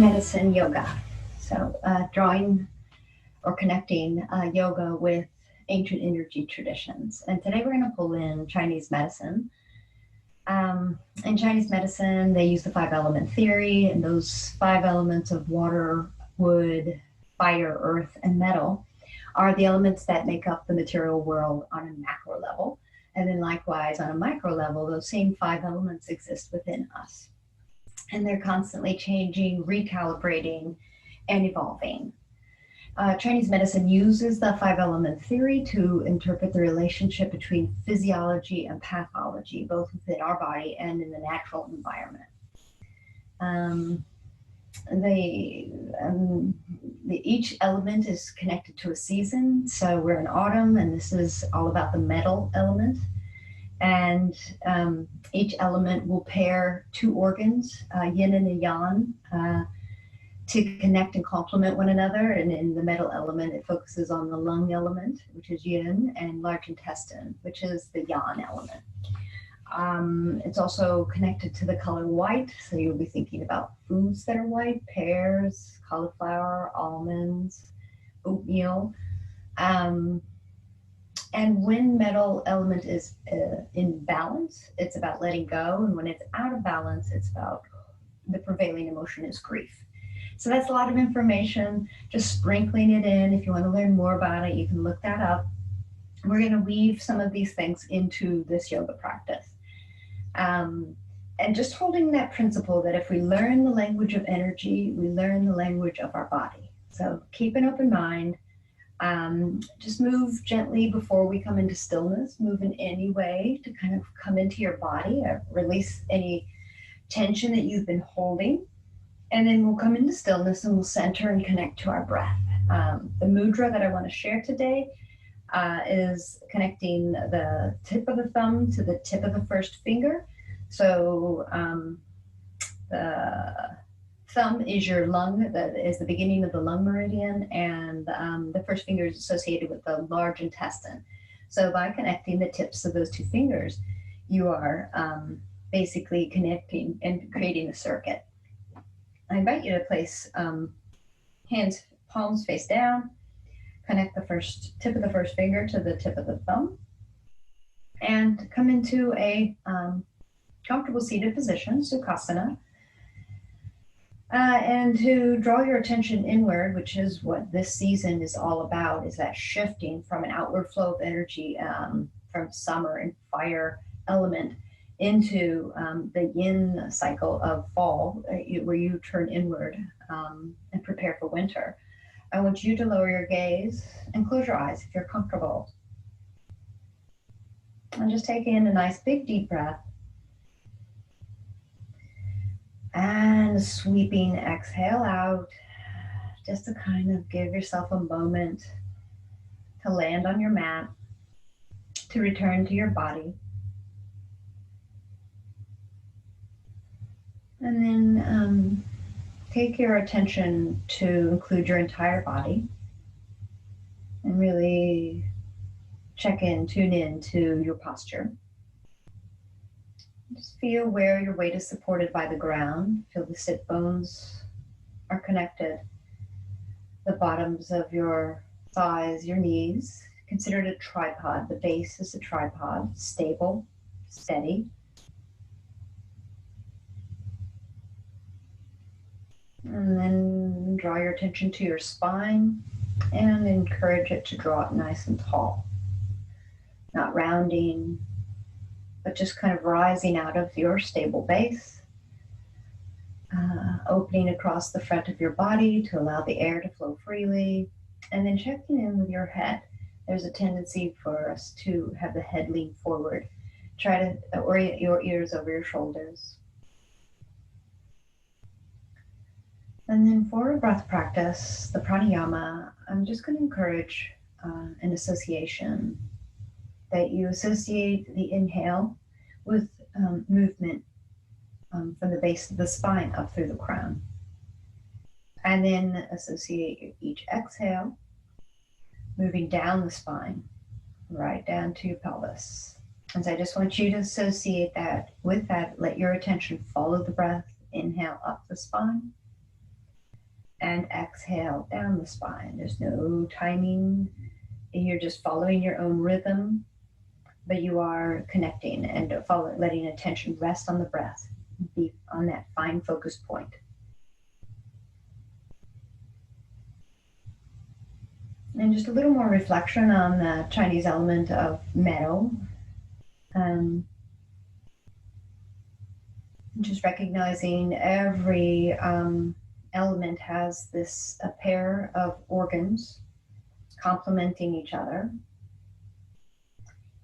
medicine yoga. So drawing or connecting yoga with ancient energy traditions. And today we're going to pull in Chinese medicine. In Chinese medicine, they use the 5-element theory, and those 5 elements of water, wood, fire, earth, and metal are the elements that make up the material world on a macro level. And then likewise, on a micro level, those same 5 elements exist within us. And they're constantly changing, recalibrating, and evolving. Chinese medicine uses the 5-element theory to interpret the relationship between physiology and pathology, both within our body and in the natural environment. Each element is connected to a season. So we're in autumn, and this is all about the metal element. And each element will pair 2 organs, yin and a yang, to connect and complement one another. And in the metal element, it focuses on the lung element, which is yin, and large intestine, which is the yang element. It's also connected to the color white. So you'll be thinking about foods that are white: pears, cauliflower, almonds, oatmeal. And when metal element is in balance, it's about letting go. And when it's out of balance, it's about the prevailing emotion is grief. So that's a lot of information, just sprinkling it in. If you want to learn more about it, you can look that up. We're going to weave some of these things into this yoga practice. And just holding that principle that if we learn the language of energy, we learn the language of our body. So keep an open mind. Just move gently before we come into stillness. Move in any way to kind of come into your body, release any tension that you've been holding. And then we'll come into stillness and we'll center and connect to our breath. The mudra that I want to share today is connecting the tip of the thumb to the tip of the first finger. So the thumb is your lung, that is the beginning of the lung meridian, and the first finger is associated with the large intestine. So by connecting the tips of those 2 fingers, you are basically connecting and creating a circuit. I invite you to place hands, palms face down, connect the first tip of the first finger to the tip of the thumb, and come into a comfortable seated position, Sukhasana. And to draw your attention inward, which is what this season is all about, is that shifting from an outward flow of energy from summer and fire element into the yin cycle of fall, where you turn inward and prepare for winter. I want you to lower your gaze and close your eyes if you're comfortable. And just take in a nice big deep breath. And a sweeping exhale out, just to kind of give yourself a moment to land on your mat, to return to your body. And then take your attention to include your entire body and really check in, tune in to your posture. Just feel where your weight is supported by the ground. Feel the sit bones are connected. The bottoms of your thighs, your knees. Consider it a tripod. The base is a tripod, stable, steady. And then draw your attention to your spine and encourage it to draw it nice and tall. Not rounding, but just kind of rising out of your stable base. Opening across the front of your body to allow the air to flow freely. And then checking in with your head. There's a tendency for us to have the head lean forward. Try to orient your ears over your shoulders. And then for a breath practice, the pranayama, I'm just going to encourage an association, that you associate the inhale with movement from the base of the spine up through the crown. And then associate each exhale, moving down the spine, right down to your pelvis. And so I just want you to associate that with that. Let your attention follow the breath. Inhale up the spine. And exhale down the spine. There's no timing. You're just following your own rhythm, but you are connecting and letting attention rest on the breath, be on that fine focus point. And just a little more reflection on the Chinese element of metal. Just recognizing every element has a pair of organs complementing each other.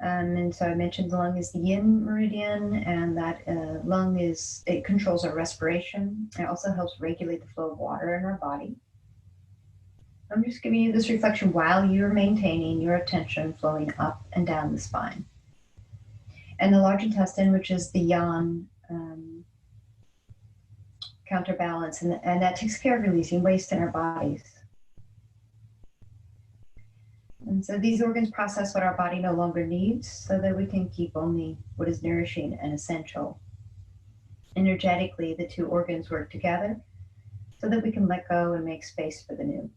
And so I mentioned the lung is the yin meridian, and that lung it controls our respiration. It also helps regulate the flow of water in our body. I'm just giving you this reflection while you're maintaining your attention flowing up and down the spine. And the large intestine, which is the yang, counterbalance, and that takes care of releasing waste in our bodies. And so these organs process what our body no longer needs so that we can keep only what is nourishing and essential. Energetically, the two organs work together so that we can let go and make space for the new.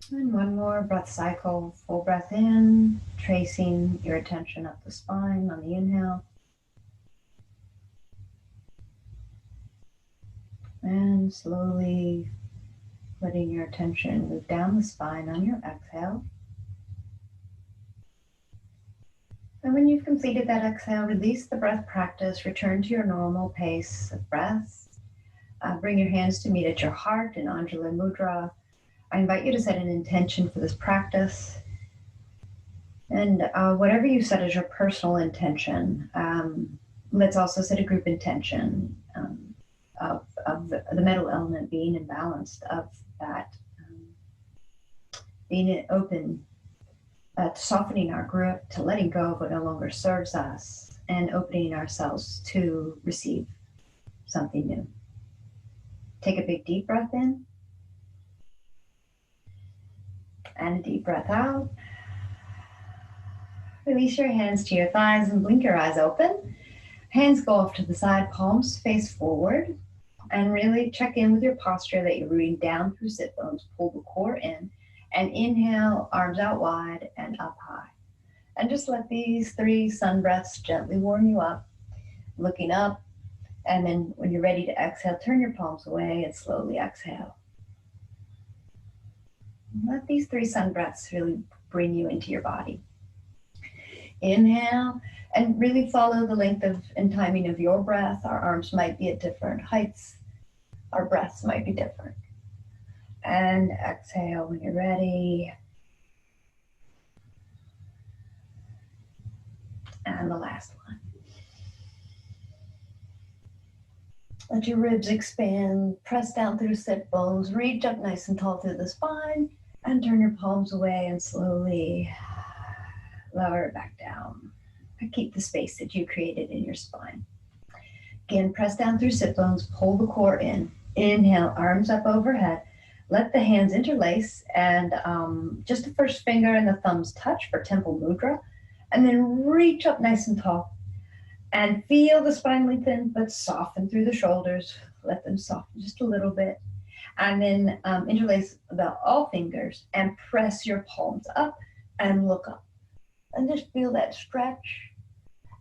And one more breath cycle, full breath in, tracing your attention up the spine on the inhale. And slowly letting your attention move down the spine on your exhale. And when you've completed that exhale, release the breath practice, return to your normal pace of breath. Bring your hands to meet at your heart in Anjali Mudra. I invite you to set an intention for this practice. And whatever you set as your personal intention, let's also set a group intention of the metal element being imbalanced, of that being open, softening our grip, to letting go of what no longer serves us, and opening ourselves to receive something new. Take a big deep breath in. And a deep breath out. Release your hands to your thighs and blink your eyes open. Hands go off to the side, palms face forward. And really check in with your posture that you're rooting down through sit bones. Pull the core in. And inhale, arms out wide and up high. And just let these 3 sun breaths gently warm you up. Looking up. And then when you're ready to exhale, turn your palms away and slowly exhale. Let these 3 sun breaths really bring you into your body. Inhale, and really follow the length of and timing of your breath. Our arms might be at different heights. Our breaths might be different. And exhale when you're ready. And the last one. Let your ribs expand, press down through sit bones, reach up nice and tall through the spine, and turn your palms away and slowly lower it back down. And keep the space that you created in your spine. Again, press down through sit bones, pull the core in. Inhale, arms up overhead. Let the hands interlace, and just the first finger and the thumbs touch for temple mudra. And then reach up nice and tall. And feel the spine lengthen, but soften through the shoulders. Let them soften just a little bit. And then interlace all fingers and press your palms up and look up. And just feel that stretch.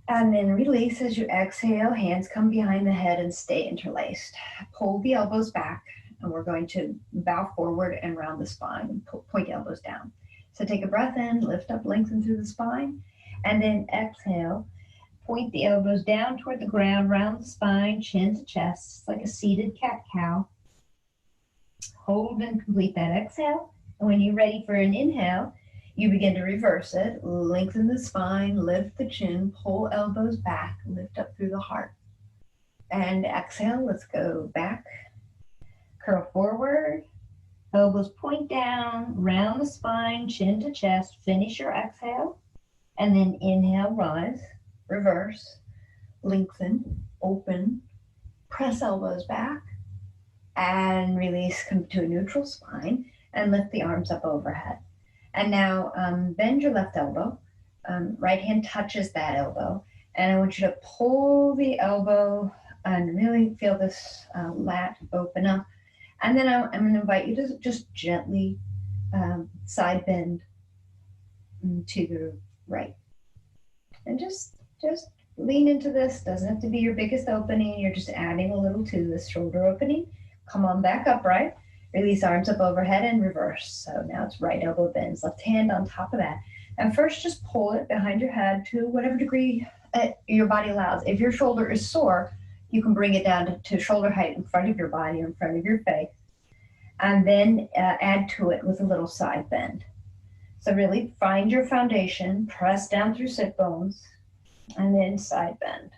And then release as you exhale. Hands come behind the head and stay interlaced. Pull the elbows back. And we're going to bow forward and round the spine and point elbows down. So take a breath in, lift up, lengthen through the spine. And then exhale. Point the elbows down toward the ground, round the spine, chin to chest. It's like a seated cat-cow. Hold and complete that exhale. And when you're ready for an inhale, you begin to reverse it. Lengthen the spine, lift the chin, pull elbows back, lift up through the heart. And exhale, let's go back. Curl forward, elbows point down, round the spine, chin to chest. Finish your exhale. And then inhale, rise. Reverse, lengthen, open, press elbows back, and release, come to a neutral spine, and lift the arms up overhead. And now bend your left elbow, right hand touches that elbow, And I want you to pull the elbow and really feel this lat open up. And then I'm going to invite you to just gently side bend to the right. And just lean into this. Doesn't have to be your biggest opening. You're just adding a little to this shoulder opening. Come on back upright. Release arms up overhead and reverse. So now it's right elbow bends, left hand on top of that. And first just pull it behind your head to whatever degree your body allows. If your shoulder is sore, you can bring it down to shoulder height in front of your body, in front of your face. And then add to it with a little side bend. So really find your foundation, press down through sit bones, and then side bend.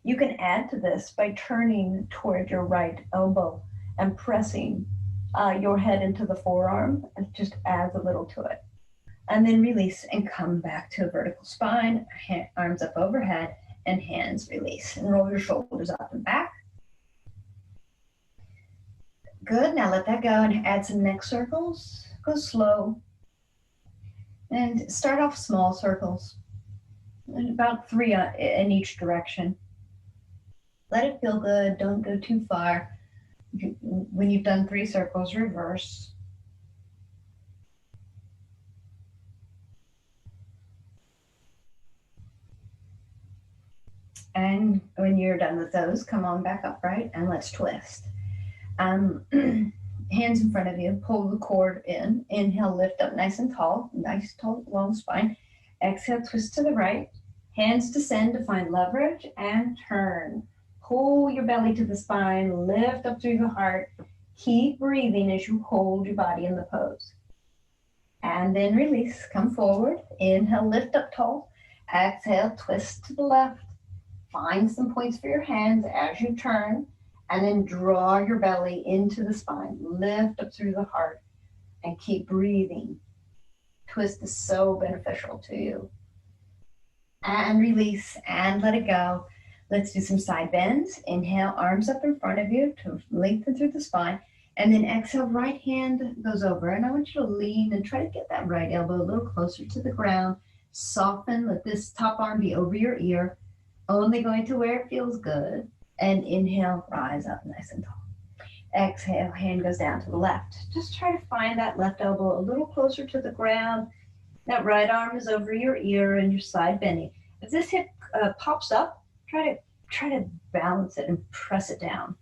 You can add to this by turning toward your right elbow and pressing your head into the forearm. It just adds a little to it. And then release and come back to a vertical spine, arms up overhead, and hands release. And roll your shoulders up and back. Good, now let that go and add some neck circles. Go slow. And start off small circles, and about 3 in each direction. Let it feel good, don't go too far. When you've done 3 circles, reverse. And when you're done with those, come on back upright and let's twist. Hands in front of you, pull the cord in. Inhale, lift up nice and tall, nice tall, long spine. Exhale, twist to the right. Hands descend to find leverage and turn. Pull your belly to the spine, lift up through the heart. Keep breathing as you hold your body in the pose. And then release, come forward. Inhale, lift up tall. Exhale, twist to the left. Find some points for your hands as you turn. And then draw your belly into the spine. Lift up through the heart and keep breathing. Twist is so beneficial to you. And release and let it go. Let's do some side bends. Inhale, arms up in front of you to lengthen through the spine. And then exhale, right hand goes over. And I want you to lean and try to get that right elbow a little closer to the ground. Soften, let this top arm be over your ear. Only going to where it feels good. And inhale, rise up nice and tall. Exhale, hand goes down to the left. Just try to find that left elbow a little closer to the ground. That right arm is over your ear and your side bending. If this hip pops up, try to balance it and press it down.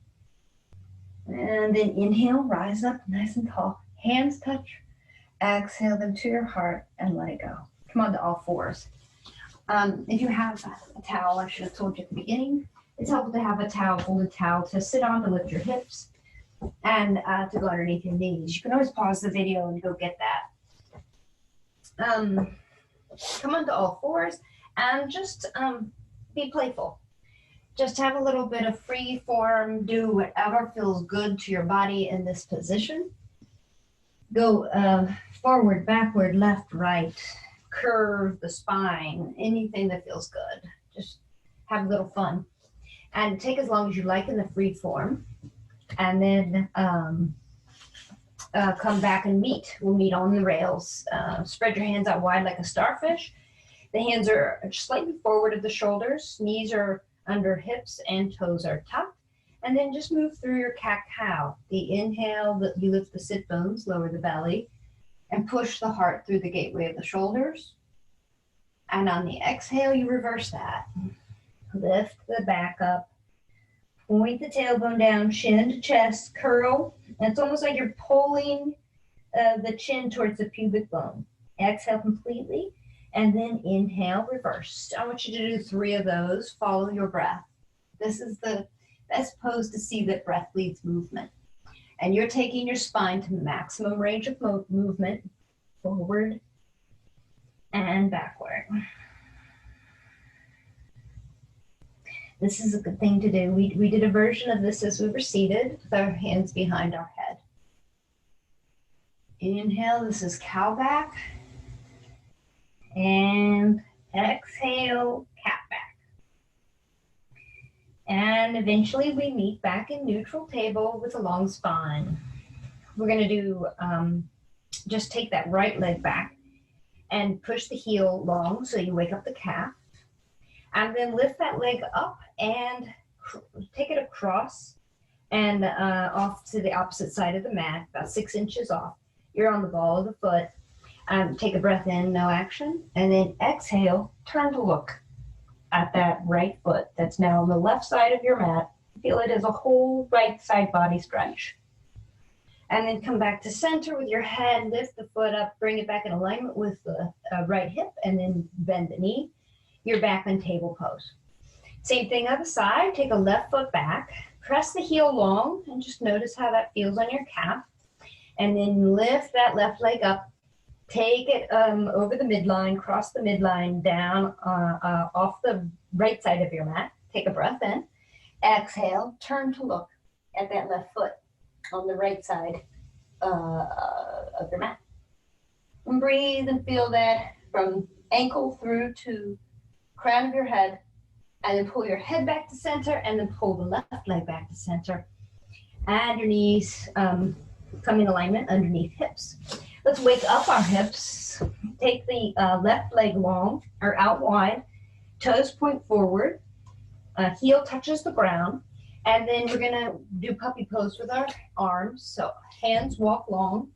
And then inhale, rise up nice and tall. Hands touch. Exhale them to your heart and let it go. Come on to all fours. If you have a towel, I should have told you at the beginning, it's helpful to have a towel, folded towel to sit on to lift your hips and to go underneath your knees. You can always pause the video and go get that. Come onto all fours and just be playful. Just have a little bit of free form. Do whatever feels good to your body in this position. Go forward, backward, left, right. Curve the spine. Anything that feels good. Just have a little fun. And take as long as you like in the free form. And then come back and meet. We'll meet on the rails. Spread your hands out wide like a starfish. The hands are slightly forward of the shoulders. Knees are under hips and toes are tucked. And then just move through your cat-cow. The inhale, you lift the sit bones, lower the belly, and push the heart through the gateway of the shoulders. And on the exhale, you reverse that. Lift the back up. Point the tailbone down, chin to chest, curl. And it's almost like you're pulling the chin towards the pubic bone. Exhale completely. And then inhale, reverse. I want you to do 3 of those. Follow your breath. This is the best pose to see that breath leads movement. And you're taking your spine to maximum range of movement, forward and backward. This is a good thing to do. We did a version of this as we were seated with our hands behind our head. Inhale, this is cow back. And exhale, cat back. And eventually we meet back in neutral table with a long spine. We're going to do, just take that right leg back and push the heel long so you wake up the calf. And then lift that leg up and take it across and off to the opposite side of the mat, about 6 inches off. You're on the ball of the foot. Take a breath in, no action, and then exhale, turn to look at that right foot that's now on the left side of your mat. Feel it as a whole right side body stretch. And then come back to center with your head, lift the foot up, bring it back in alignment with the right hip, and then bend the knee. You're back in table pose. Same thing other side, take a left foot back, press the heel long, and just notice how that feels on your calf. And then lift that left leg up, take it over the midline, cross the midline down off the right side of your mat. Take a breath in, exhale, turn to look at that left foot on the right side of your mat. And breathe and feel that from ankle through to crown of your head, and then pull your head back to center, and then pull the left leg back to center. And your knees come in alignment underneath hips. Let's wake up our hips. Take the left leg long or out wide, toes point forward, heel touches the ground, and then we're gonna do puppy pose with our arms. So hands walk long,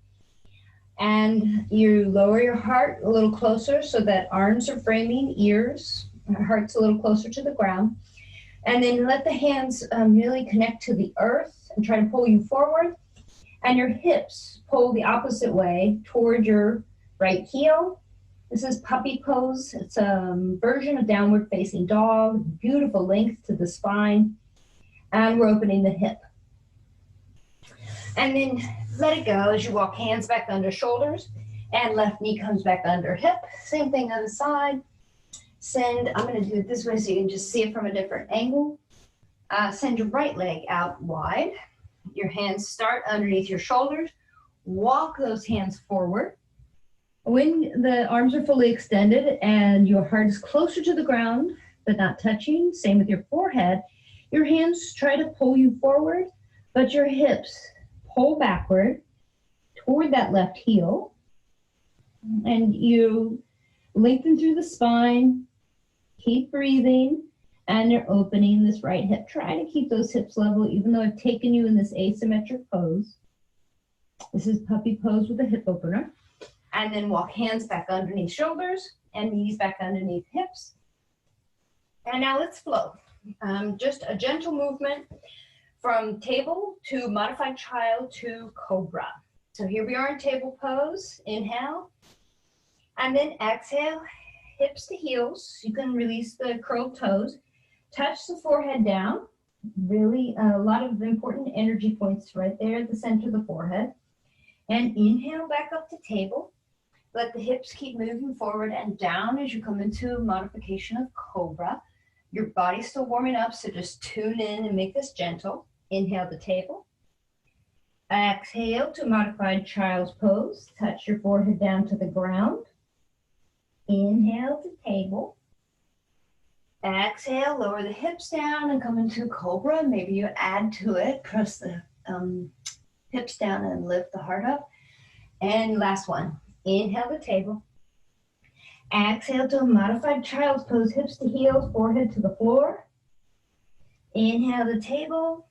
and you lower your heart a little closer so that arms are framing ears, heart's a little closer to the ground. And then let the hands really connect to the earth and try to pull you forward. And your hips pull the opposite way toward your right heel. This is puppy pose. It's a version of downward facing dog, beautiful length to the spine. And we're opening the hip. And then let it go as you walk hands back under shoulders, and left knee comes back under hip. Same thing on the side. I'm going to do it this way so you can just see it from a different angle. Send your right leg out wide. Your hands start underneath your shoulders. Walk those hands forward. When the arms are fully extended and your heart is closer to the ground but not touching, same with your forehead, your hands try to pull you forward, but your hips pull backward toward that left heel. And you lengthen through the spine, keep breathing, and you're opening this right hip. Try to keep those hips level, even though I've taken you in this asymmetric pose. This is puppy pose with a hip opener. And then walk hands back underneath shoulders and knees back underneath hips. And now let's flow. Just a gentle movement from table to modified child to cobra. So here we are in table pose. Inhale. And then exhale, hips to heels. You can release the curled toes. Touch the forehead down. Really a lot of important energy points right there at the center of the forehead. And inhale back up to table. Let the hips keep moving forward and down as you come into modification of cobra. Your body's still warming up, so just tune in and make this gentle. Inhale to table. Exhale to modified child's pose. Touch your forehead down to the ground. Inhale to table. Exhale, lower the hips down and come into cobra. Maybe you add to it. Press the hips down and lift the heart up. And last one. Inhale to table. Exhale to a modified child's pose. Hips to heels, forehead to the floor. Inhale to table.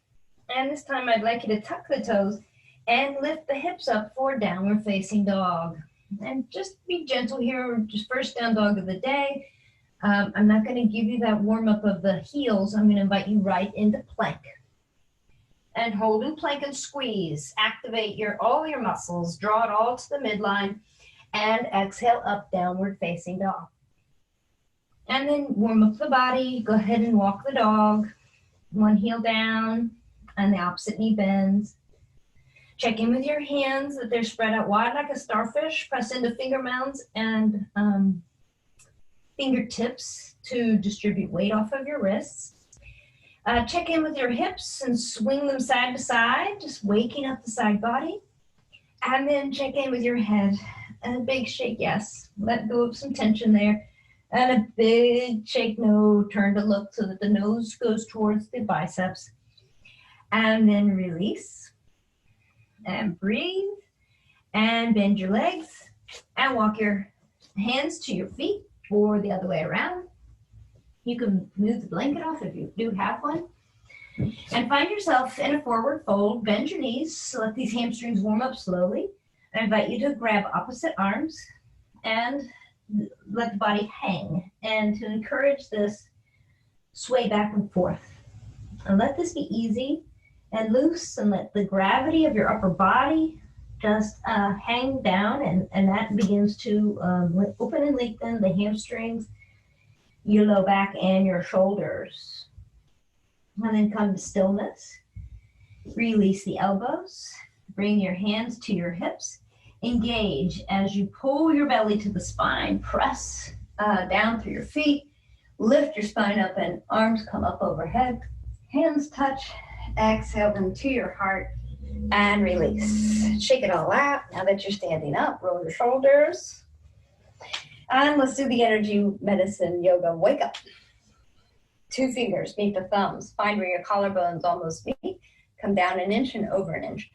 And this time I'd like you to tuck the toes and lift the hips up for downward facing dog. And just be gentle here, just first down dog of the day. I'm not going to give you that warm up of the heels. I'm going to invite you right into plank. And hold in plank and squeeze. Activate all your muscles. Draw it all to the midline. And exhale up, downward facing dog. And then warm up the body. Go ahead and walk the dog. One heel down and the opposite knee bends. Check in with your hands that they're spread out wide like a starfish. Press into finger mounds and fingertips to distribute weight off of your wrists. Check in with your hips and swing them side to side, just waking up the side body. And then check in with your head. And a big shake, yes. Let go of some tension there. And a big shake, no. Turn to look so that the nose goes towards the biceps. And then release. And breathe. And bend your legs. And walk your hands to your feet or the other way around. You can move the blanket off if you do have one. And find yourself in a forward fold. Bend your knees. Let these hamstrings warm up slowly. I invite you to grab opposite arms and let the body hang. And to encourage this, sway back and forth. And let this be easy and loose, and let the gravity of your upper body just hang down, and that begins to open and lengthen the hamstrings, your low back, and your shoulders. And then come to stillness. Release the elbows. Bring your hands to your hips. Engage as you pull your belly to the spine. Press down through your feet. Lift your spine up and arms come up overhead. Hands touch. Exhale them to your heart and release. Shake it all out. Now that you're standing up, roll your shoulders. And let's do the energy medicine yoga wake up. 2 fingers meet the thumbs. Find where your collarbones almost meet. Come down an inch and over an inch.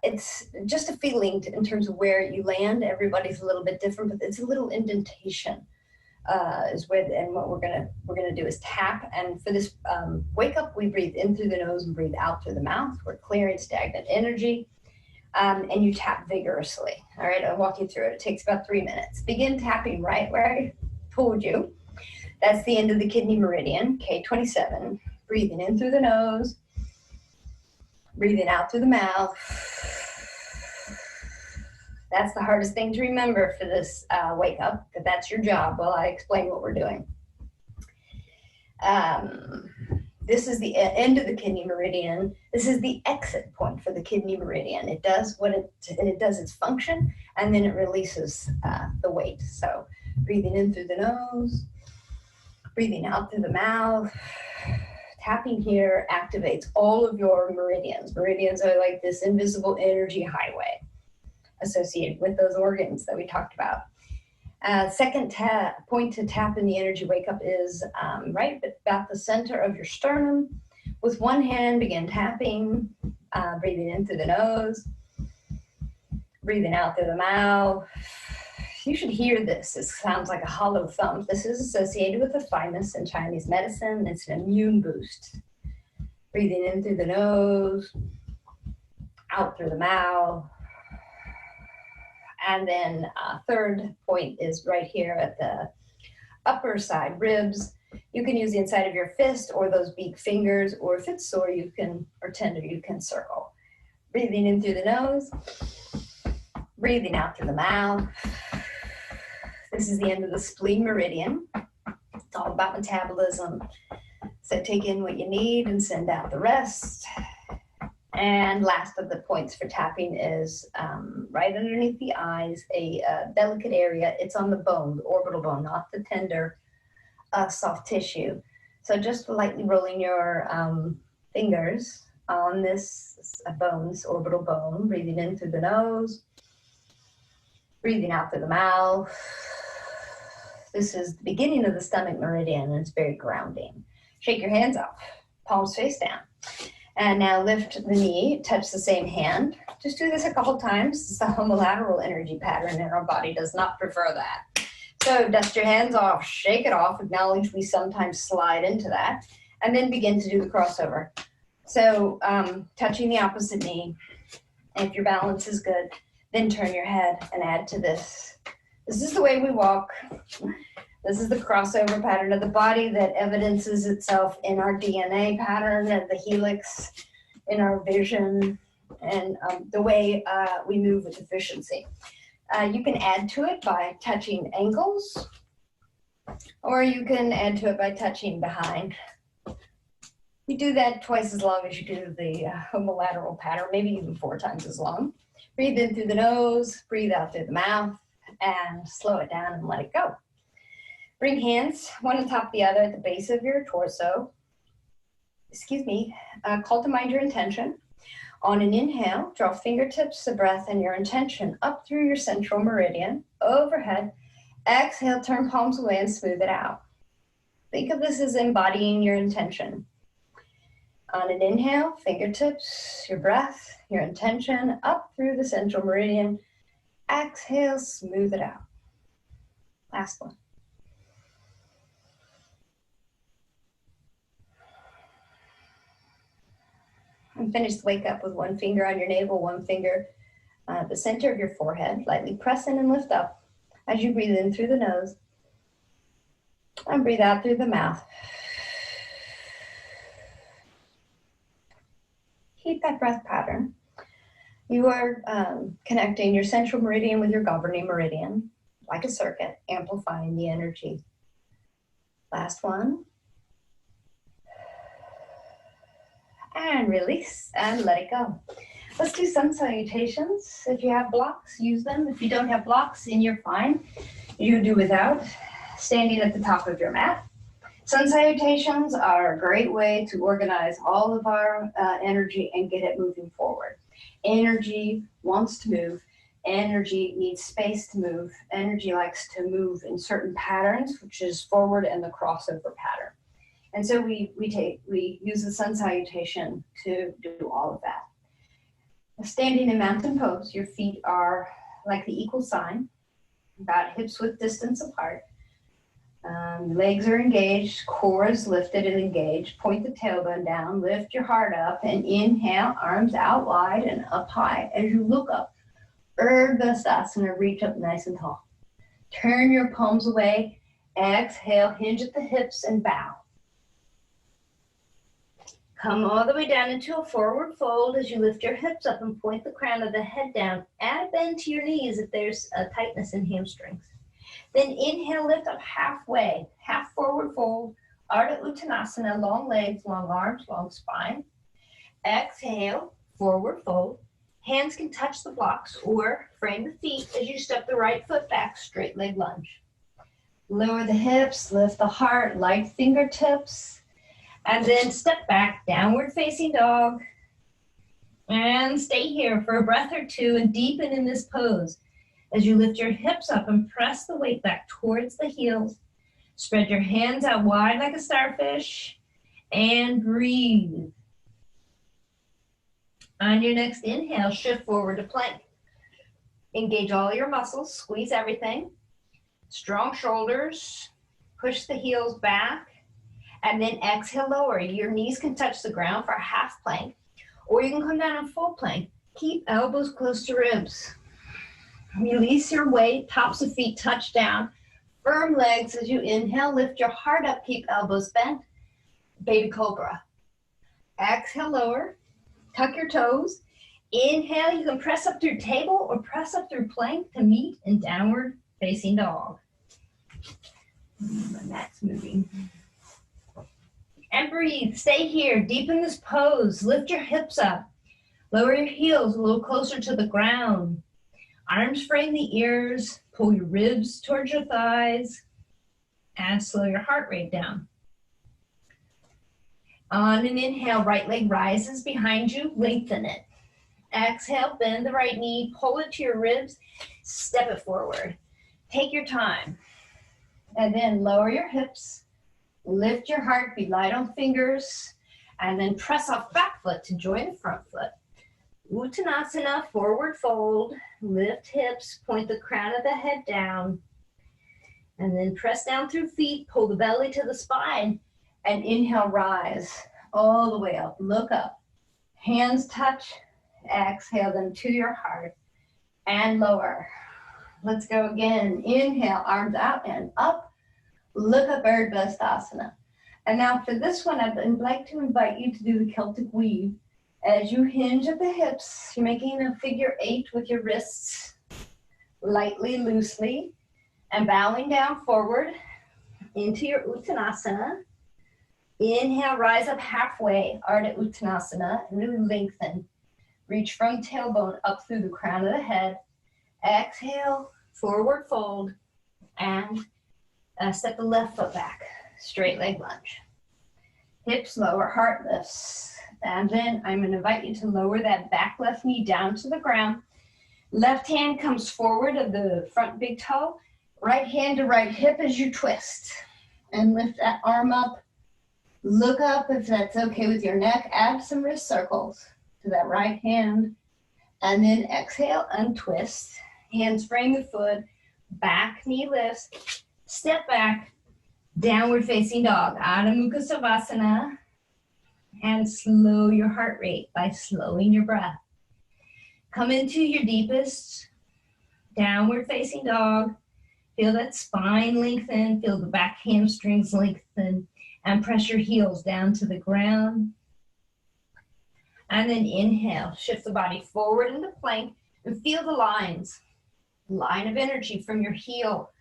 It's just a feeling in terms of where you land. Everybody's a little bit different, but it's a little indentation is where. And what we're gonna do is tap. And for this wake up, we breathe in through the nose and breathe out through the mouth. We're clearing stagnant energy, and you tap vigorously. All right, I'll walk you through it. It takes about 3 minutes. Begin tapping right where I told you. That's the end of the kidney meridian, K27. Breathing in through the nose, breathing out through the mouth. That's the hardest thing to remember for this wake up, because that's your job while I explain what we're doing. This is the end of the kidney meridian. This is the exit point for the kidney meridian. It does what it does its function, and then it releases the weight. So breathing in through the nose, breathing out through the mouth. Tapping here activates all of your meridians. Meridians are like this invisible energy highway associated with those organs that we talked about. Second point to tap in the energy wake up is right about the center of your sternum. With one hand, begin tapping, breathing in through the nose, breathing out through the mouth. You should hear this. It sounds like a hollow thump. This is associated with the thymus in Chinese medicine. It's an immune boost. Breathing in through the nose, out through the mouth. And then third point is right here at the upper side ribs. You can use the inside of your fist or those big fingers, or if it's sore, or tender, you can circle. Breathing in through the nose, breathing out through the mouth. This is the end of the spleen meridian. It's all about metabolism. So take in what you need and send out the rest. And last of the points for tapping is right underneath the eyes, a delicate area. It's on the bone, the orbital bone, not the tender, soft tissue. So just lightly rolling your fingers on this bone, this orbital bone, breathing in through the nose, breathing out through the mouth. This is the beginning of the stomach meridian, and it's very grounding. Shake your hands off, palms face down. And now lift the knee, touch the same hand. Just do this a couple times. It's a homolateral energy pattern, and our body does not prefer that. So dust your hands off, shake it off, acknowledge we sometimes slide into that, and then begin to do the crossover. So touching the opposite knee. If your balance is good, then turn your head and add to this. This is the way we walk. This is the crossover pattern of the body that evidences itself in our DNA pattern and the helix, in our vision, and the way we move with efficiency. You can add to it by touching ankles, or you can add to it by touching behind. You do that twice as long as you do the homolateral pattern, maybe even 4 times as long. Breathe in through the nose, breathe out through the mouth, and slow it down and let it go. Bring hands one on top of the other at the base of your torso. Call to mind your intention. On an inhale, draw fingertips, the breath, and your intention up through your central meridian, overhead. Exhale, turn palms away and smooth it out. Think of this as embodying your intention. On an inhale, fingertips, your breath, your intention up through the central meridian. Exhale, smooth it out. Last one. And finish the wake up with one finger on your navel, one finger at the center of your forehead. Lightly press in and lift up as you breathe in through the nose and breathe out through the mouth. Keep that breath pattern. You are connecting your central meridian with your governing meridian, like a circuit, amplifying the energy. Last one. And release and let it go. Let's do sun salutations. If you have blocks, use them. If you don't have blocks, then you're fine. You do without, standing at the top of your mat. Sun salutations are a great way to organize all of our energy and get it moving forward. Energy wants to move. Energy needs space to move. Energy likes to move in certain patterns, which is forward and the crossover pattern. And so we use the sun salutation to do all of that. Standing in mountain pose, your feet are like the equal sign, about hips width distance apart. Legs are engaged, core is lifted and engaged. Point the tailbone down, lift your heart up, and inhale, arms out wide and up high. As you look up, Dandasana, reach up nice and tall. Turn your palms away, exhale, hinge at the hips and bow. Come all the way down into a forward fold as you lift your hips up and point the crown of the head down. Add a bend to your knees if there's a tightness in hamstrings. Then inhale, lift up halfway, half forward fold, Ardha Uttanasana, long legs, long arms, long spine. Exhale, forward fold. Hands can touch the blocks or frame the feet as you step the right foot back, straight leg lunge. Lower the hips, lift the heart, light fingertips, and then step back, downward facing dog. And stay here for a breath or two and deepen in this pose. As you lift your hips up and press the weight back towards the heels, spread your hands out wide like a starfish and breathe. On your next inhale, shift forward to plank. Engage all your muscles, squeeze everything. Strong shoulders, push the heels back, and then exhale, lower. Your knees can touch the ground for a half plank, or you can come down in full plank. Keep elbows close to ribs. Release your weight, tops of feet touch down. Firm legs as you inhale, lift your heart up, keep elbows bent. Baby cobra. Exhale, lower. Tuck your toes. Inhale, you can press up through table or press up through plank to meet in downward facing dog. My mat's moving. And breathe. Stay here. Deepen this pose. Lift your hips up. Lower your heels a little closer to the ground. Arms frame the ears. Pull your ribs towards your thighs. And slow your heart rate down. On an inhale, right leg rises behind you. Lengthen it. Exhale, bend the right knee. Pull it to your ribs. Step it forward. Take your time. And then lower your hips. Lift your heart, be light on fingers, and then press off back foot to join the front foot. Uttanasana, forward fold, lift hips, point the crown of the head down, and then press down through feet, pull the belly to the spine, and inhale, rise all the way up, look up. Hands touch, exhale them to your heart, and lower. Let's go again. Inhale, arms out and up. Look up, Dandasana. And now for this one, I'd like to invite you to do the Celtic Weave. As you hinge at the hips, you're making a figure 8 with your wrists lightly, loosely, and bowing down forward into your Uttanasana. Inhale, rise up halfway, Ardha Uttanasana, and really lengthen. Reach from tailbone up through the crown of the head. Exhale, forward fold, and step the left foot back, straight leg lunge. Hips lower, heart lifts. And then I'm going to invite you to lower that back left knee down to the ground. Left hand comes forward of the front big toe. Right hand to right hip as you twist. And lift that arm up. Look up if that's okay with your neck. Add some wrist circles to that right hand. And then exhale, untwist. Hands frame the foot. Back knee lifts. Step back, downward facing dog, Adho Mukha Savasana. and slow your heart rate by slowing your breath. Come into your deepest downward facing dog. Feel that spine lengthen, feel the back hamstrings lengthen, and press your heels down to the ground. And then inhale, shift the body forward into plank and feel the lines. Line of energy from your heel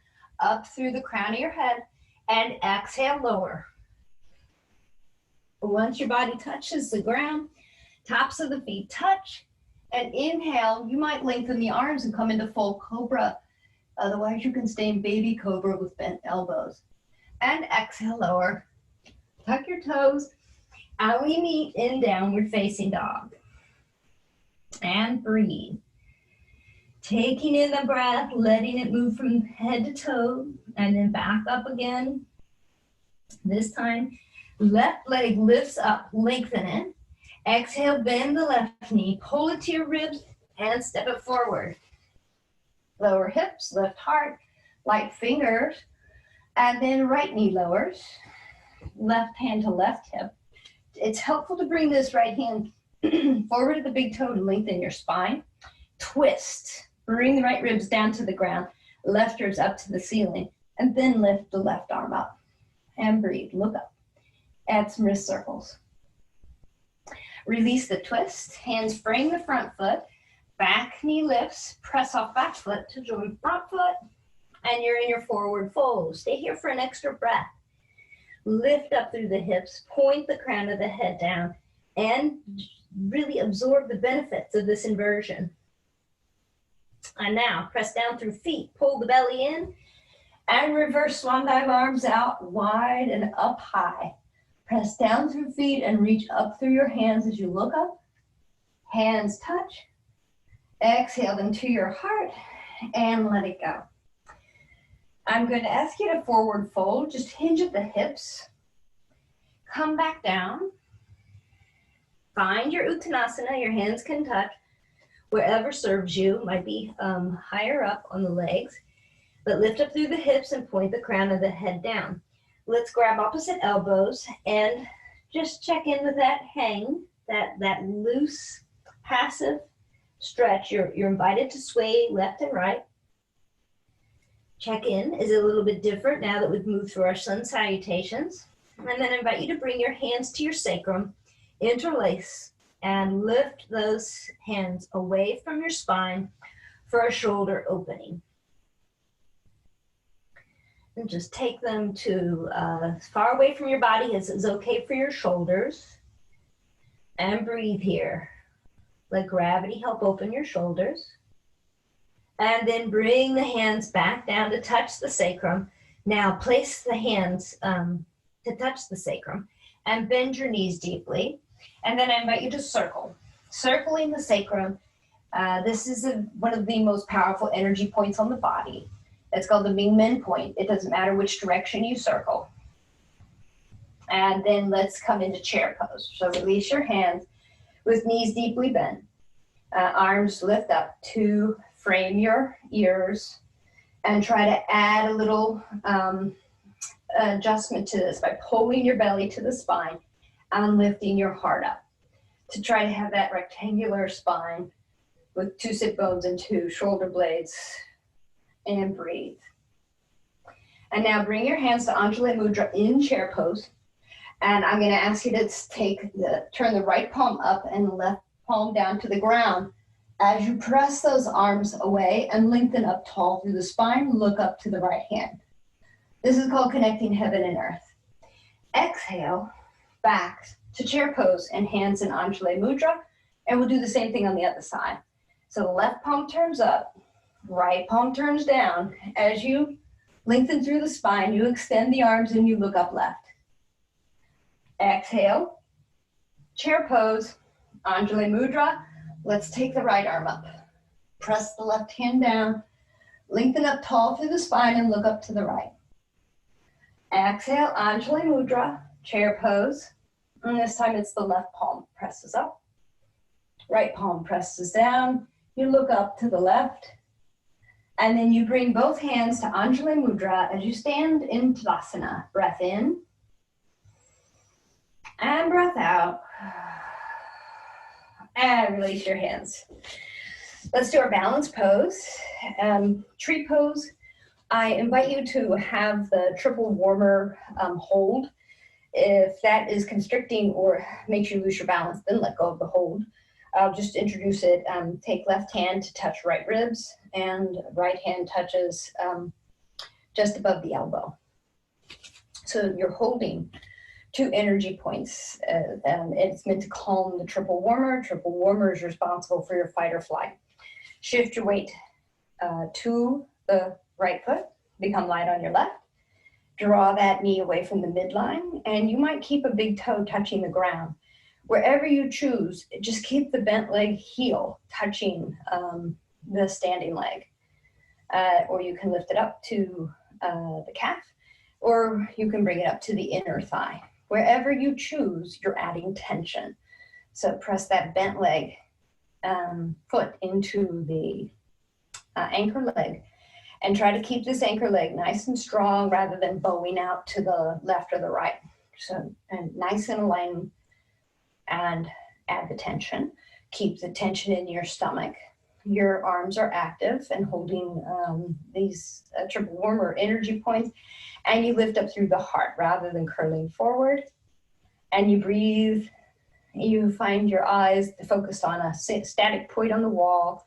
up through the crown of your head, and exhale, lower. Once your body touches the ground, tops of the feet touch, and inhale, you might lengthen the arms and come into full cobra. Otherwise, you can stay in baby cobra with bent elbows. And exhale, lower. Tuck your toes, and we meet in downward facing dog. And breathe. Taking in the breath, letting it move from head to toe, and then back up again. This time, left leg lifts up, lengthen it. Exhale, bend the left knee, pull it to your ribs, and step it forward. Lower hips, lift heart, light fingers, and then right knee lowers. Left hand to left hip. It's helpful to bring this right hand forward to the big toe to lengthen your spine. Twist. Bring the right ribs down to the ground, left ribs up to the ceiling, and then lift the left arm up. And breathe, look up. Add some wrist circles. Release the twist, hands frame the front foot, back knee lifts, press off back foot to join front foot, and you're in your forward fold. Stay here for an extra breath. Lift up through the hips, point the crown of the head down, and really absorb the benefits of this inversion. And now, press down through feet, pull the belly in, and reverse swan dive, arms out wide and up high. Press down through feet and reach up through your hands as you look up. Hands touch. Exhale them to your heart and let it go. I'm going to ask you to forward fold. Just hinge at the hips. Come back down. Find your Uttanasana. Your hands can touch wherever serves you. Might be higher up on the legs. But lift up through the hips and point the crown of the head down. Let's grab opposite elbows and just check in with that hang, that loose, passive stretch. You're invited to sway left and right. Check in. Is it a little bit different now that we've moved through our sun salutations? And then I invite you to bring your hands to your sacrum, interlace, and lift those hands away from your spine for a shoulder opening. And just take them to as far away from your body as is okay for your shoulders. And breathe here. Let gravity help open your shoulders. And then bring the hands back down to touch the sacrum. Now place the hands to touch the sacrum and bend your knees deeply. And then I invite you to circle. Circling the sacrum. This is one of the most powerful energy points on the body. It's called the Mingmen point. It doesn't matter which direction you circle. And then let's come into chair pose. So release your hands with knees deeply bent. Arms lift up to frame your ears. And try to add a little adjustment to this by pulling your belly to the spine and lifting your heart up. To try to have that rectangular spine with 2 sit bones and 2 shoulder blades. And breathe. And now bring your hands to Ujjayi Mudra in chair pose. And I'm going to ask you to turn the right palm up and the left palm down to the ground. As you press those arms away and lengthen up tall through the spine, look up to the right hand. This is called connecting heaven and earth. Exhale, back to chair pose and hands in Ujjayi Mudra. And we'll do the same thing on the other side. So the left palm turns up. Right palm turns down. As you lengthen through the spine, you extend the arms and you look up left. Exhale, chair pose, Ujjayi Mudra. Let's take the right arm up. Press the left hand down. Lengthen up tall through the spine and look up to the right. Exhale, Ujjayi Mudra, chair pose. And this time it's the left palm presses up. Right palm presses down. You look up to the left. And then you bring both hands to Ujjayi Mudra as you stand in Dandasana. Breath in. And breath out. And release your hands. Let's do our balance pose. Tree pose. I invite you to have the triple warmer hold. If that is constricting or makes you lose your balance, then let go of the hold. I'll just introduce it. Take left hand to touch right ribs, and right hand touches just above the elbow. So you're holding 2 energy points, and it's meant to calm the triple warmer. Triple warmer is responsible for your fight or flight. Shift your weight to the right foot, become light on your left. Draw that knee away from the midline, and you might keep a big toe touching the ground. Wherever you choose, just keep the bent leg heel touching the standing leg. Or you can lift it up to the calf, or you can bring it up to the inner thigh. Wherever you choose, you're adding tension. So press that bent leg foot into the anchor leg, and try to keep this anchor leg nice and strong rather than bowing out to the left or the right. So, and nice and aligned, and add the tension. Keep the tension in your stomach. Your arms are active and holding these triple warmer energy points, and you lift up through the heart rather than curling forward. And you breathe. You find your eyes focused on a static point on the wall.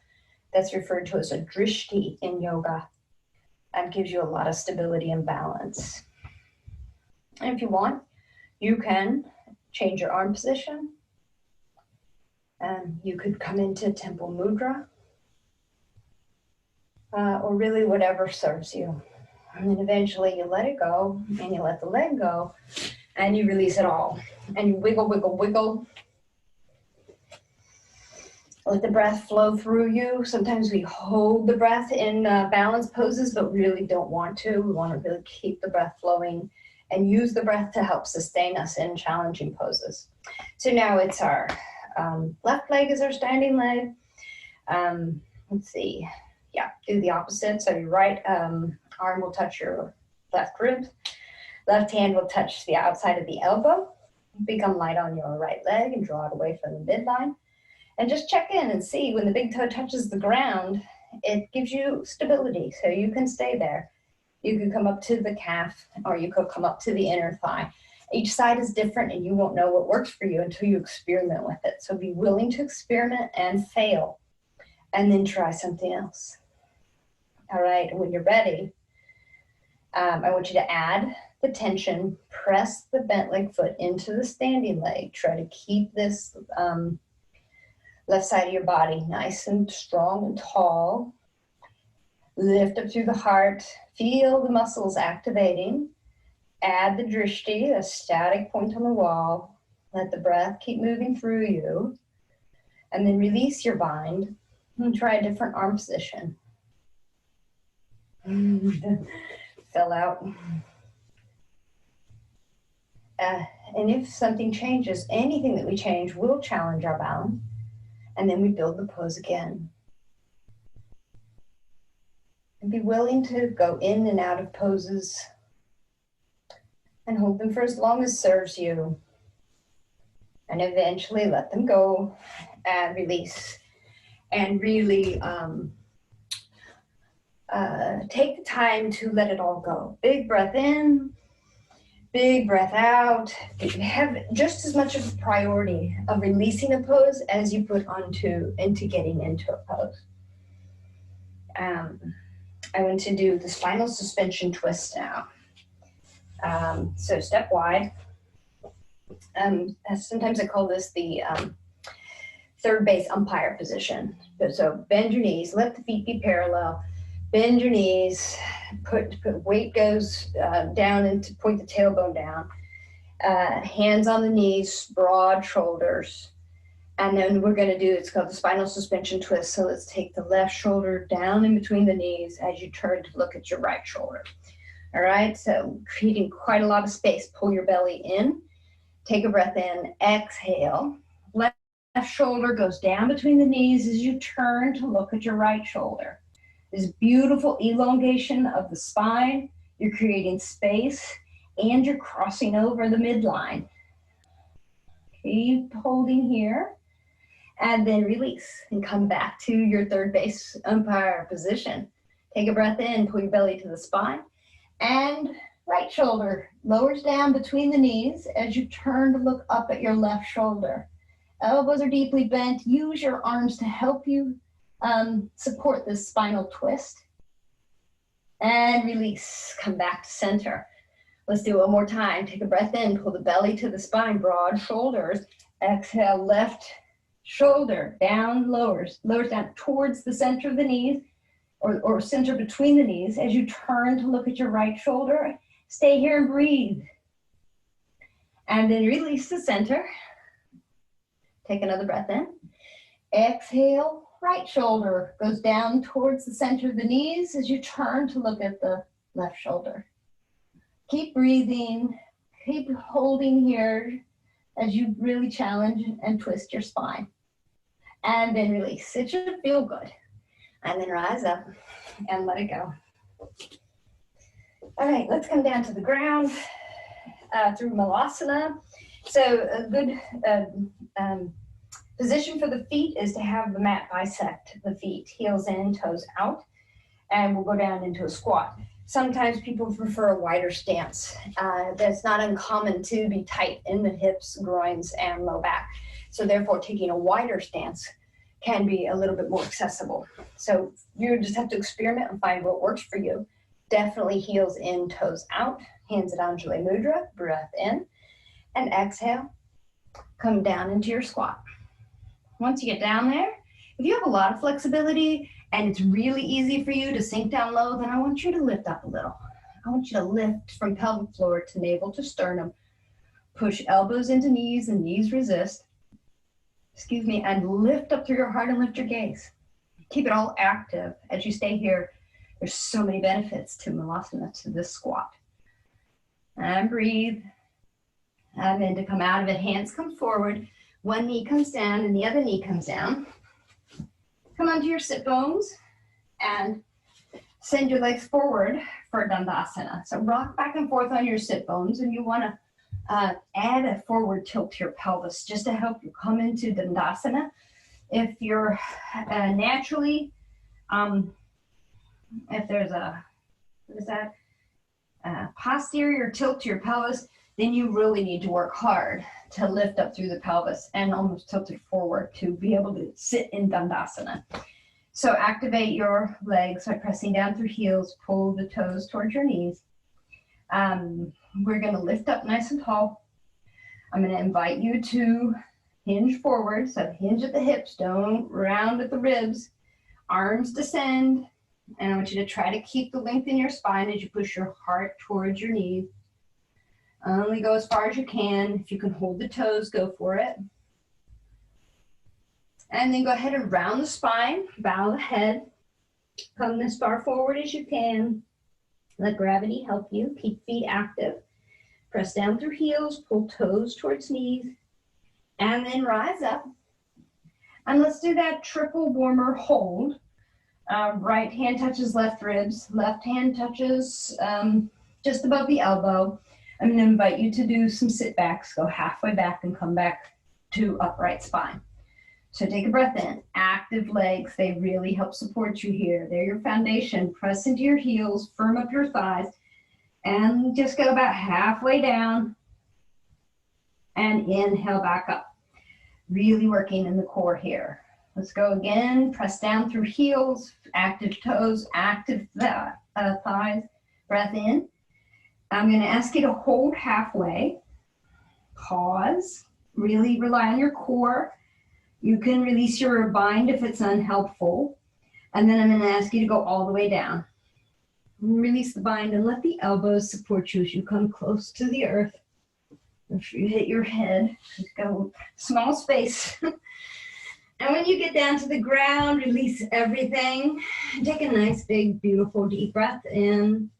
That's referred to as a drishti in yoga. That gives you a lot of stability and balance. And if you want, you can change your arm position. You could come into temple mudra, or really whatever serves you. And then eventually you let it go, and you let the leg go, and you release it all. And you wiggle, wiggle, wiggle. Let the breath flow through you. Sometimes we hold the breath in balance poses, but really don't want to. We want to really keep the breath flowing and use the breath to help sustain us in challenging poses. So now it's our left leg is our standing leg. Let's see. Yeah, do the opposite. So your right arm will touch your left rib. Left hand will touch the outside of the elbow. Become light on your right leg and draw it away from the midline. And just check in and see when the big toe touches the ground, it gives you stability, so you can stay there. You can come up to the calf, or you could come up to the inner thigh. Each side is different, and you won't know what works for you until you experiment with it. So be willing to experiment and fail, and then try something else. All right, and when you're ready, I want you to add the tension, press the bent leg foot into the standing leg. Try to keep this left side of your body nice and strong and tall. Lift up through the heart. Feel the muscles activating. Add the drishti, a static point on the wall. Let the breath keep moving through you. And then release your bind and try a different arm position. Fill out. And if something changes, anything that we change will challenge our balance. And then we build the pose again. And be willing to go in and out of poses and hold them for as long as serves you. And eventually let them go and release. And really take the time to let it all go. Big breath in, big breath out. Have just as much of a priority of releasing a pose as you put into getting into a pose. I want to do the spinal suspension twist now. So step wide. Sometimes I call this the third base umpire position. So bend your knees, let the feet be parallel. Bend your knees, put weight goes down and to point the tailbone down. Hands on the knees, broad shoulders. And then we're going to do, it's called the spinal suspension twist. So let's take the left shoulder down in between the knees as you turn to look at your right shoulder. All right, so creating quite a lot of space. Pull your belly in, take a breath in, exhale. Left shoulder goes down between the knees as you turn to look at your right shoulder. This beautiful elongation of the spine. You're creating space and you're crossing over the midline. Keep holding here. And then release and come back to your third base umpire position. Take a breath in, pull your belly to the spine, and right shoulder lowers down between the knees as you turn to look up at your left shoulder. Elbows are deeply bent. Use your arms to help you support this spinal twist. And release, come back to center. Let's do it one more time. Take a breath in, pull the belly to the spine, broad shoulders. Exhale, left shoulder down, lowers down towards the center of the knees or center between the knees. As you turn to look at your right shoulder, stay here and breathe. And then release the center. Take another breath in. Exhale, right shoulder goes down towards the center of the knees as you turn to look at the left shoulder. Keep breathing, keep holding here as you really challenge and twist your spine. And then release. It should feel good. And then rise up and let it go. All right, let's come down to the ground through Malasana. So a good position for the feet is to have the mat bisect the feet, heels in, toes out, and we'll go down into a squat. Sometimes people prefer a wider stance. That's not uncommon to be tight in the hips, groins, and low back. So therefore, taking a wider stance can be a little bit more accessible. So you just have to experiment and find what works for you. Definitely heels in, toes out, hands at Anjali Mudra, breath in, and exhale, come down into your squat. Once you get down there, if you have a lot of flexibility and it's really easy for you to sink down low, then I want you to lift up a little. I want you to lift from pelvic floor to navel to sternum. Push elbows into knees and knees resist. And lift up through your heart and lift your gaze. Keep it all active as you stay here. There's so many benefits to Malasana, to this squat. And breathe. And then to come out of it, hands come forward. One knee comes down and the other knee comes down. Come onto your sit bones and send your legs forward for Dandasana. So rock back and forth on your sit bones, and you want to add a forward tilt to your pelvis just to help you come into Dandasana. If you're naturally, if there's a, posterior tilt to your pelvis, then you really need to work hard to lift up through the pelvis and almost tilt it forward to be able to sit in Dandasana. So activate your legs by pressing down through heels, pull the toes towards your knees. We're going to lift up nice and tall. I'm going to invite you to hinge forward. So hinge at the hips, don't round at the ribs. Arms descend. And I want you to try to keep the length in your spine as you push your heart towards your knees. Only go as far as you can. If you can hold the toes, go for it. And then go ahead and round the spine, bow the head. Come as far forward as you can. Let gravity help you. Keep feet active. Press down through heels, pull toes towards knees, and then rise up. And let's do that triple warmer hold. Right hand touches left ribs, left hand touches just above the elbow. I'm going to invite you to do some sit backs, go halfway back and come back to upright spine. So take a breath in, active legs, they really help support you here. They're your foundation. Press into your heels, firm up your thighs, and just go about halfway down and inhale back up. Really working in the core here. Let's go again, press down through heels, active toes, active thighs, breath in. I'm going to ask you to hold halfway, pause, really rely on your core. You can release your bind if it's unhelpful. And then I'm going to ask you to go all the way down. Release the bind and let the elbows support you as you come close to the earth. If you hit your head, just go small space. And when you get down to the ground, release everything. Take a nice, big, beautiful, deep breath in.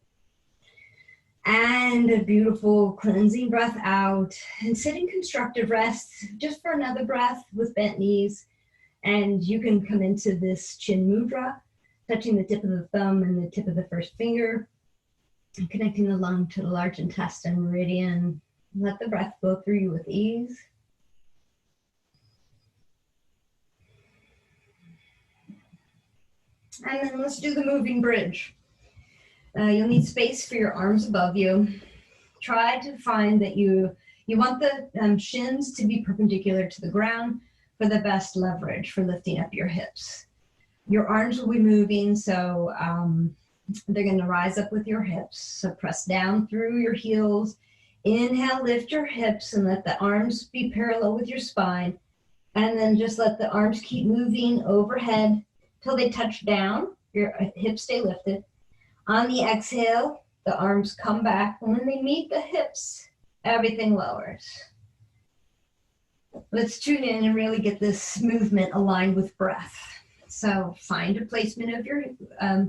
And a beautiful cleansing breath out. And sit in constructive rest just for another breath with bent knees. And you can come into this chin mudra, touching the tip of the thumb and the tip of the first finger. And connecting the lung to the large intestine, meridian. Let the breath flow through you with ease. And then let's do the moving bridge. You'll need space for your arms above you. Try to find that you want the shins to be perpendicular to the ground for the best leverage for lifting up your hips. Your arms will be moving, so they're going to rise up with your hips. So press down through your heels. Inhale, lift your hips and let the arms be parallel with your spine. And then just let the arms keep moving overhead till they touch down. Your hips stay lifted. On the exhale, the arms come back. And when they meet the hips, everything lowers. Let's tune in and really get this movement aligned with breath. So find a placement of your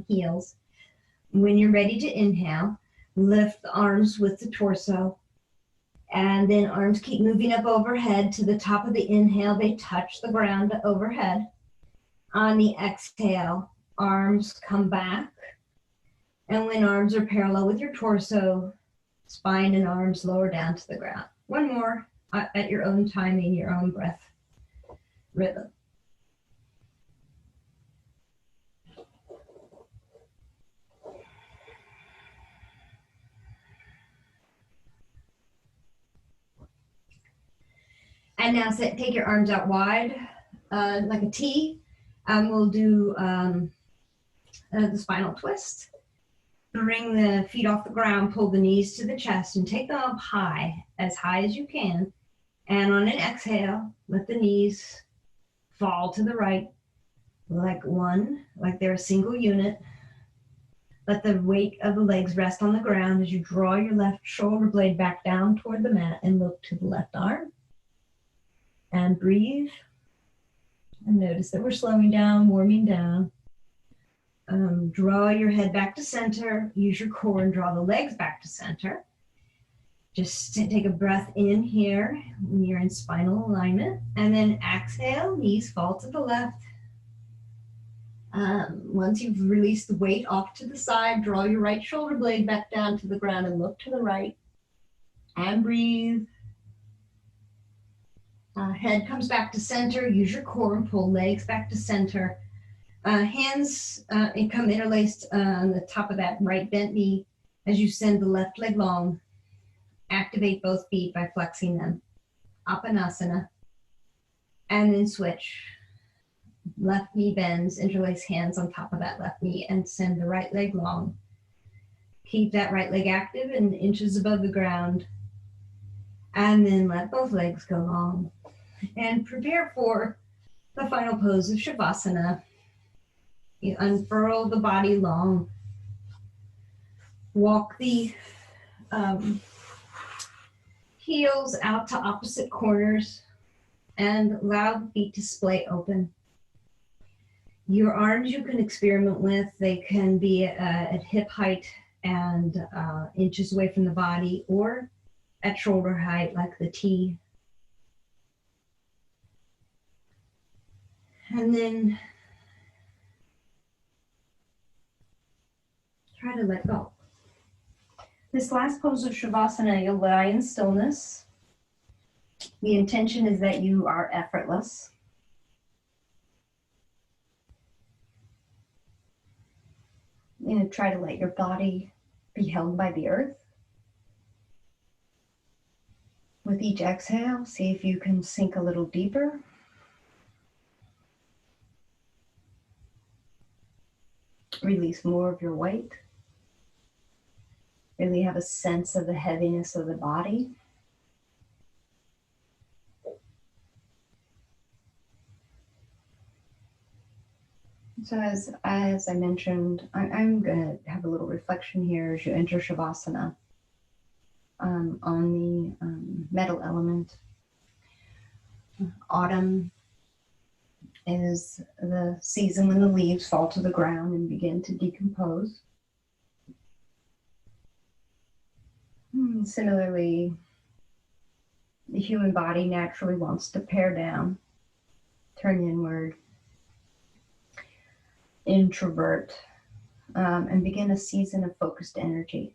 heels. When you're ready to inhale, lift the arms with the torso. And then arms keep moving up overhead to the top of the inhale. They touch the ground overhead. On the exhale, arms come back. And when arms are parallel with your torso, spine and arms lower down to the ground. One more at your own timing, your own breath rhythm. And now take your arms out wide, like a T. We'll do the spinal twist. Bring the feet off the ground, pull the knees to the chest, and take them up high as you can. And on an exhale, let the knees fall to the right, like they're a single unit. Let the weight of the legs rest on the ground as you draw your left shoulder blade back down toward the mat and look to the left arm. And breathe. And notice that we're slowing down, warming down. Draw your head back to center. Use your core and draw the legs back to center. Just take a breath in here when you're in spinal alignment. And then exhale, knees fall to the left. Once you've released the weight off to the side, draw your right shoulder blade back down to the ground and look to the right. And breathe. Head comes back to center. Use your core and pull legs back to center. Hands come interlaced on the top of that right bent knee as you send the left leg long. Activate both feet by flexing them. Apanasana. And then switch. Left knee bends, interlace hands on top of that left knee and send the right leg long. Keep that right leg active and inches above the ground. And then let both legs go long. And prepare for the final pose of Savasana. You unfurl the body long. Walk the heels out to opposite corners and allow the feet to splay open. Your arms you can experiment with. They can be at hip height and inches away from the body, or at shoulder height like the T. And then try to let go. This last pose of Savasana, you'll lie in stillness. The intention is that you are effortless. Try to let your body be held by the earth. With each exhale, see if you can sink a little deeper. Release more of your weight. Really have a sense of the heaviness of the body. So as I mentioned, I'm going to have a little reflection here as you enter Savasana on the metal element. Autumn is the season when the leaves fall to the ground and begin to decompose. Similarly, the human body naturally wants to pare down, turn inward, introvert, and begin a season of focused energy.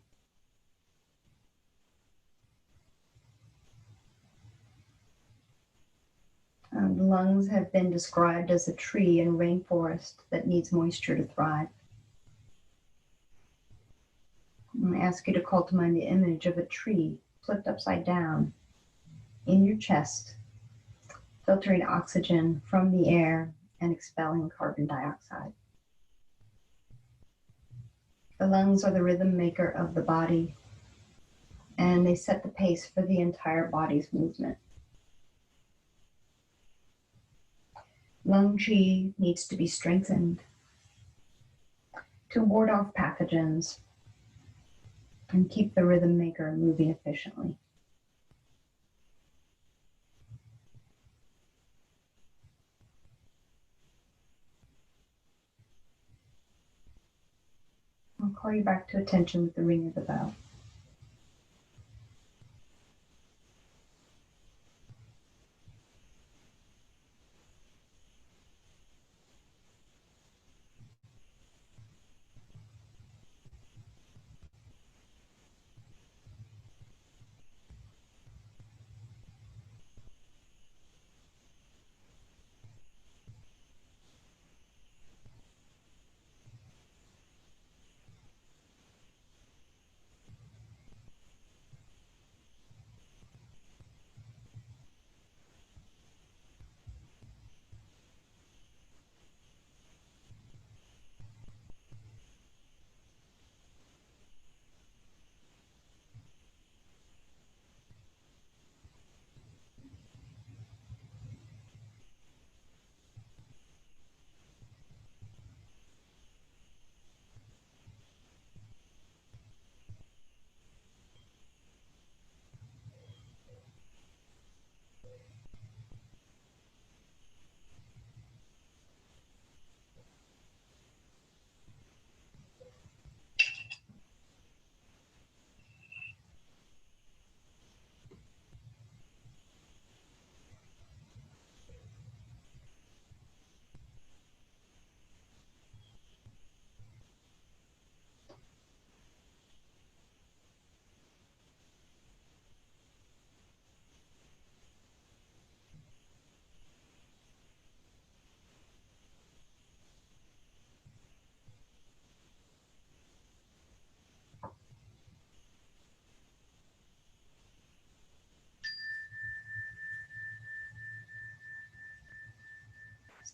The lungs have been described as a tree in a rainforest that needs moisture to thrive. I'm going to ask you to call to mind the image of a tree flipped upside down in your chest, filtering oxygen from the air and expelling carbon dioxide. The lungs are the rhythm maker of the body, and they set the pace for the entire body's movement. Lung qi needs to be strengthened to ward off pathogens and keep the rhythm maker moving efficiently. I'll call you back to attention with the ring of the bell.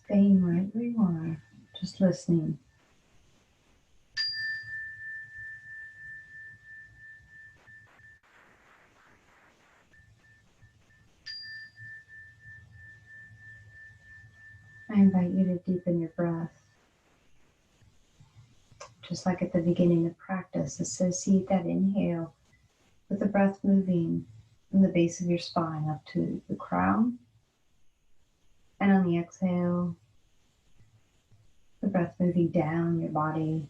Staying right where you are, just listening. I invite you to deepen your breath. Just like at the beginning of practice, associate that inhale with the breath moving from the base of your spine up to the crown. And on the exhale, the breath moving down your body,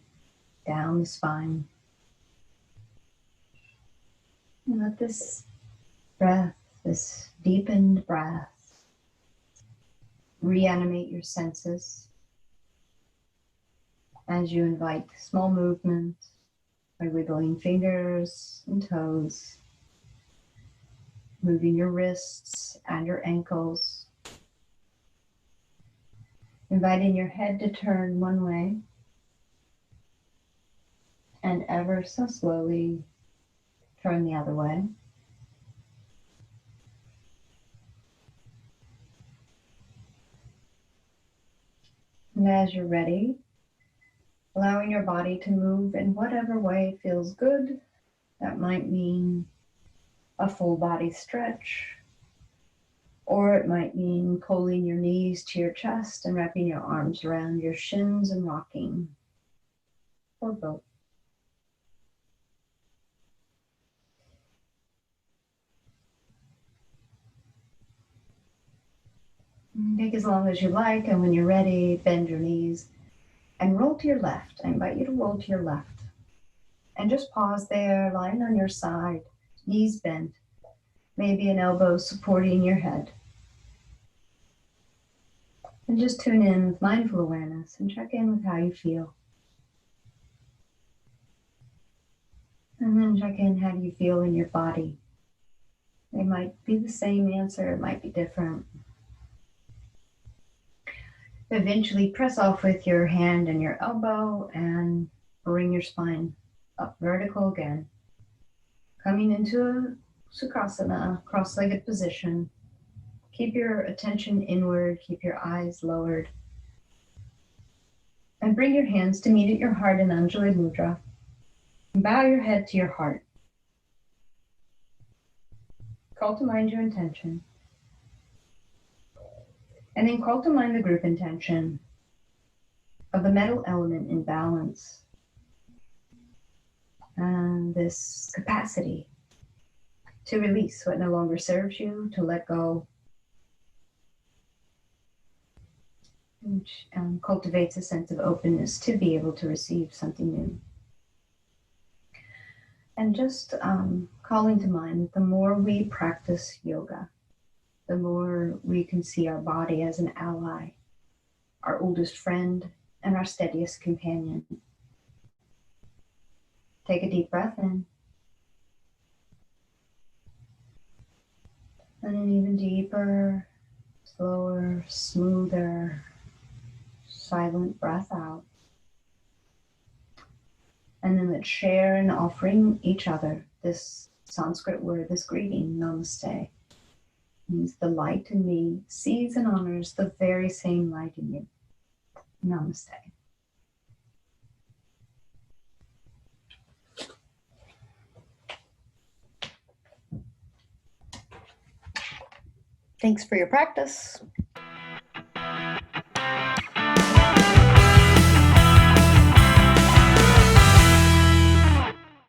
down the spine. And let this breath, this deepened breath, reanimate your senses as you invite small movements by wiggling fingers and toes, moving your wrists and your ankles, inviting your head to turn one way and ever so slowly turn the other way. And as you're ready, allowing your body to move in whatever way feels good. That might mean a full body stretch, or it might mean pulling your knees to your chest and wrapping your arms around your shins and rocking, or both. Take as long as you like, and when you're ready, bend your knees and roll to your left. I invite you to roll to your left. And just pause there, lying on your side, knees bent, maybe an elbow supporting your head. And just tune in with mindful awareness and check in with how you feel. And then check in, how do you feel in your body? They might be the same answer, it might be different. Eventually press off with your hand and your elbow and bring your spine up vertical again. Coming into a Sukhasana, cross-legged position. Keep your attention inward, keep your eyes lowered. And bring your hands to meet at your heart in Undulated Mudra. And bow your head to your heart. Call to mind your intention. And then call to mind the group intention of the metal element in balance. And this capacity to release what no longer serves you, to let go, which cultivates a sense of openness to be able to receive something new. And just calling to mind, the more we practice yoga, the more we can see our body as an ally, our oldest friend, and our steadiest companion. Take a deep breath in. And an even deeper, slower, smoother, silent breath out. And then let's share in offering each other this Sanskrit word, this greeting, namaste. It means the light in me sees and honors the very same light in you. Namaste. Thanks for your practice.